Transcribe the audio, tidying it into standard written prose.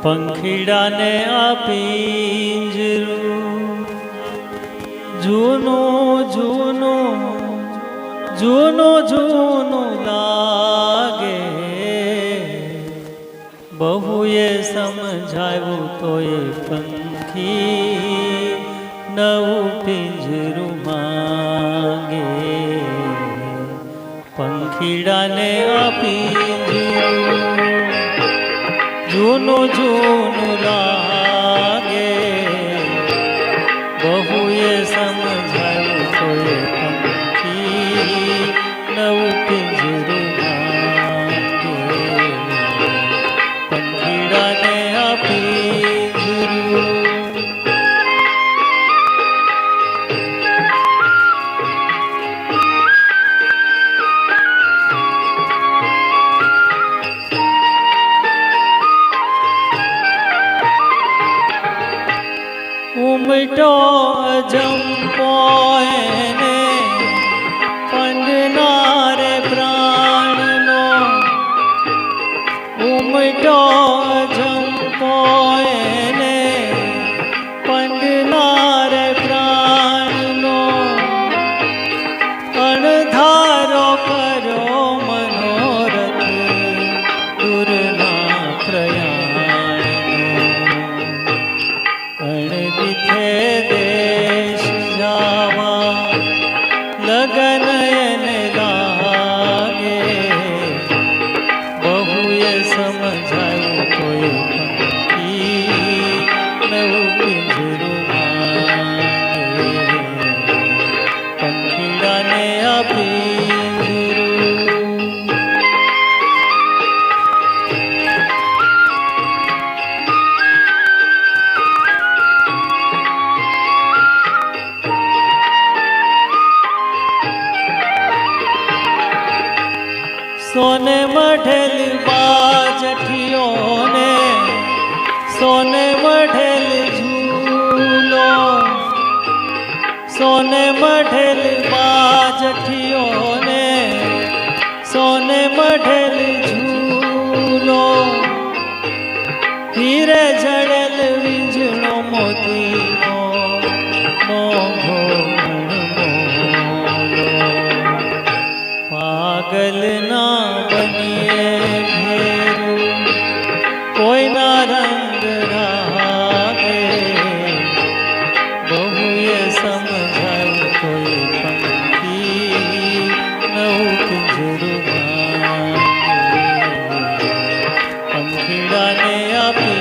પંખીડાને આ પિંજરું જૂનું જૂનું જૂનું જૂનું લાગે, બહુએ સમજાવ્યું તો એ પંખી નવું પિંજરું માંગે. પંખીડાને આ પિંજરું જૂનું જૂનું લાગે, બહુએ સમજાયું તો એ પંખી નવું પિંજરું માંગે. પંખીડાને આ પિંજરું ઉમટો જંપો એને પંડનારે પ્રાણનો, ઉમટો જંપો એને પંડનારે પ્રાણનો, અણધારો કરો મનોરથ દૂરના પ્રયાણનો. અણદીઠે દેશ જાવા લગન એને લાગે, બહુએ સમજાયું કોઈ પંખી નવું પિંજરું માંગે. પંખીડાને આ પિંજરું સોને મઢેલ બાજઠીઓને, સોને મઢેલ ઝૂલો, સોને મઢેલ બાજઠીઓને, સોને મઢેલ ઝૂલો, હીરે જડેલ વીંજણો મોતીનો મોંઘો પાગલ ના બનીએ ઘેરું કોઈના રંગ રાગે, બહુએ સમજાયું કોઈ પંખી નવું પિંજરું માંગે. પંખીડાને આપી